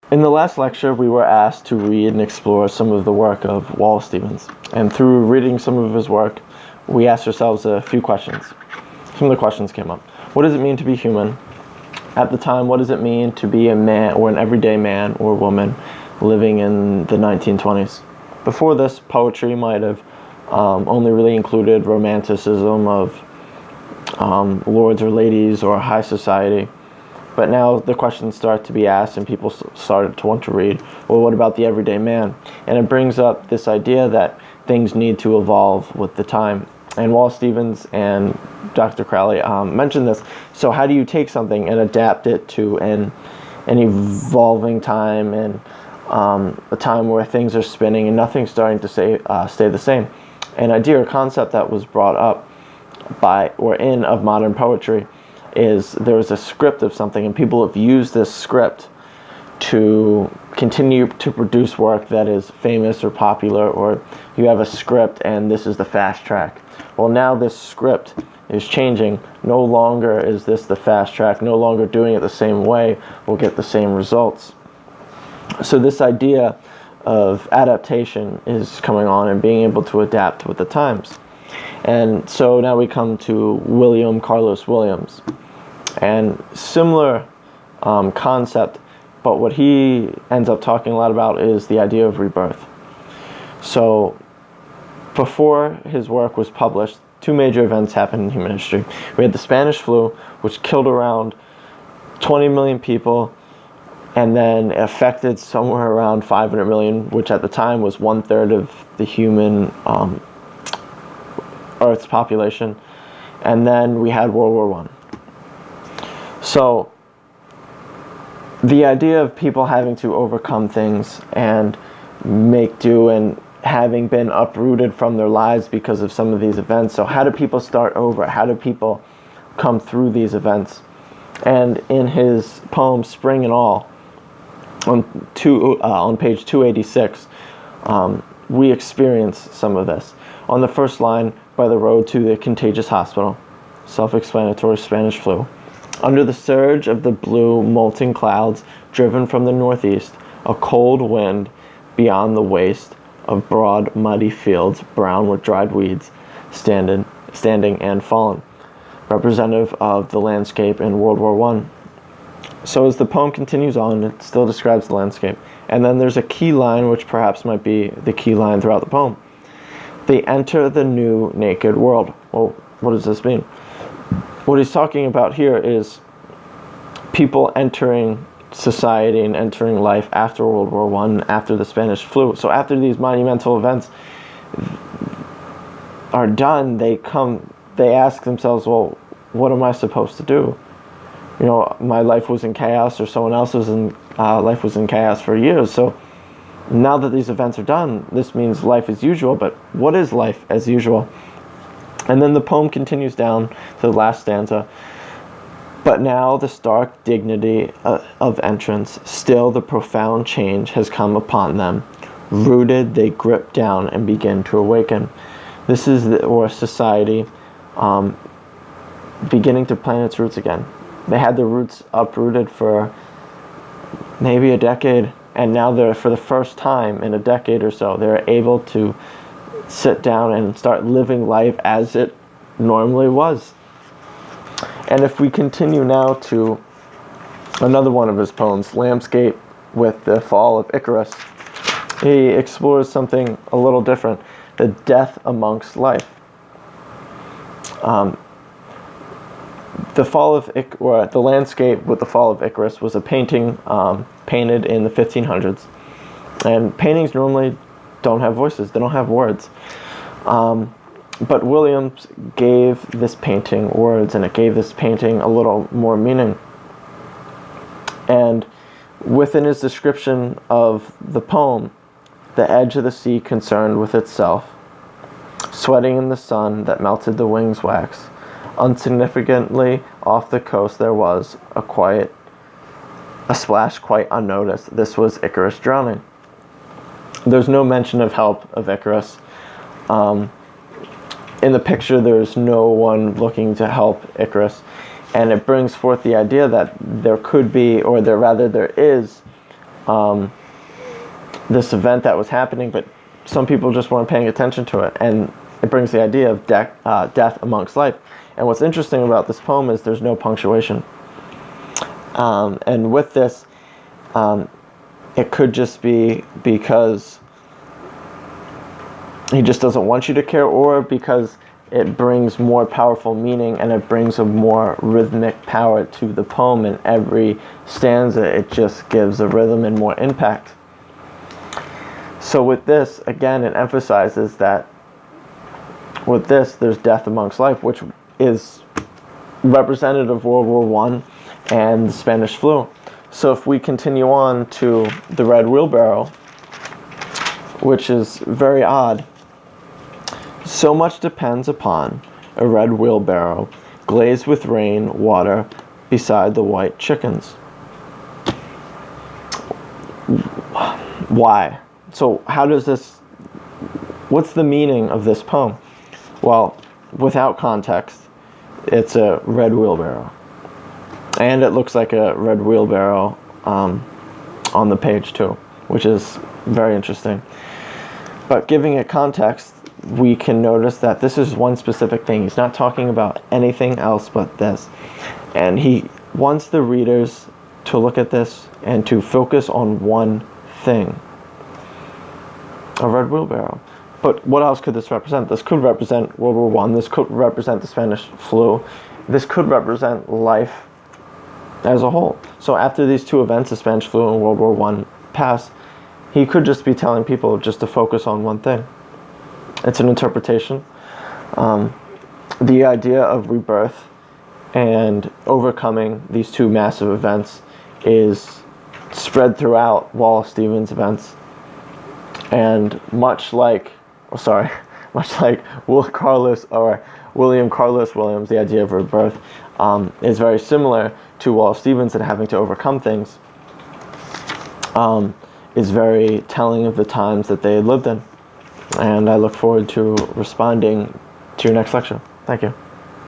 In the last lecture, we were asked to read and explore some of the work of Wallace Stevens. And through reading some of his work, we asked ourselves a few questions. Some of the questions came up. What does it mean to be human? At the time, what does it mean to be a man or an everyday man or woman living in the 1920s? Before this, poetry might have only really included romanticism of lords or ladies or high society. But now the questions start to be asked and people started to want to read, well, what about the everyday man? And it brings up this idea that things need to evolve with the time. And Wallace Stevens and Dr. Crowley mentioned this. So how do you take something and adapt it to an evolving time and a time where things are spinning and nothing's starting to stay the same? An idea or concept that was brought up of modern poetry is there is a script of something, and people have used this script to continue to produce work that is famous or popular, or you have a script and this is the fast track. Well, now this script is changing. No longer is this the fast track, no longer doing it the same way will get the same results. So this idea of adaptation is coming on and being able to adapt with the times. And so now we come to William Carlos Williams. And similar concept, but what he ends up talking a lot about is the idea of rebirth. So before his work was published, two major events happened in human history. We had the Spanish flu, which killed around 20 million people, and then it affected somewhere around 500 million, which at the time was 1/3 of the human Earth's population. And then we had World War I. So the idea of people having to overcome things and make do and having been uprooted from their lives because of some of these events. So how do people start over? How do people come through these events? And in his poem Spring and All, on page 286, we experience some of this. On the first line, by the road to the contagious hospital, self-explanatory, Spanish flu. Under the surge of the blue, molten clouds driven from the northeast, a cold wind beyond the waste of broad, muddy fields, brown with dried weeds, standing and fallen, representative of the landscape in World War I. So as the poem continues on, it still describes the landscape. And then there's a key line, which perhaps might be the key line throughout the poem. They enter the new naked world. Well, what does this mean? What he's talking about here is people entering society and entering life after World War I, after the Spanish flu. So after these monumental events are done, they ask themselves, well, what am I supposed to do? You know, my life was in chaos, or someone else's life was in chaos for years. So now that these events are done, this means life as usual, but what is life as usual? And then the poem continues down to the last stanza. But now the stark dignity of entrance, still the profound change has come upon them. Rooted, they grip down and begin to awaken. This is society beginning to plant its roots again. They had the roots uprooted for maybe a decade, and now they're, for the first time in a decade or so, they're able to sit down and start living life as it normally was. And if we continue now to another one of his poems, Landscape with the Fall of Icarus, he explores something a little different, the death amongst life. The Landscape with the Fall of Icarus was a painting painted in the 1500s. And paintings normally don't have voices, they don't have words. But Williams gave this painting words, and it gave this painting a little more meaning. And within his description of the poem, the edge of the sea concerned with itself, sweating in the sun that melted the wings' wax, insignificantly off the coast there was a splash quite unnoticed. This was Icarus drowning. There's no mention of help of Icarus. In the picture, there's no one looking to help Icarus. And it brings forth the idea that there could be, or there is, this event that was happening, but some people just weren't paying attention to it, and it brings the idea of death amongst life. And what's interesting about this poem is there's no punctuation. And with this, it could just be because he just doesn't want you to care, or because it brings more powerful meaning and it brings a more rhythmic power to the poem. In every stanza, it just gives a rhythm and more impact. So with this, again, it emphasizes that with this, there's death amongst life, which is representative of World War I and the Spanish flu. So if we continue on to the red wheelbarrow, which is very odd. So much depends upon a red wheelbarrow, glazed with rain, water, beside the white chickens. Why? So how does this, what's the meaning of this poem? Well, without context, it's a red wheelbarrow. And it looks like a red wheelbarrow on the page too, which is very interesting. But giving it context, we can notice that this is one specific thing. He's not talking about anything else but this. And he wants the readers to look at this and to focus on one thing. A red wheelbarrow. But what else could this represent? This could represent World War I. This could represent the Spanish flu. This could represent life as a whole. So after these two events, the Spanish flu and World War I, pass, he could just be telling people just to focus on one thing. It's an interpretation. The idea of rebirth and overcoming these two massive events is spread throughout Wallace Stevens' events. And much like William Carlos Williams, the idea of rebirth is very similar to Wallace Stevens, and having to overcome things is very telling of the times that they had lived in. And I look forward to responding to your next lecture. Thank you.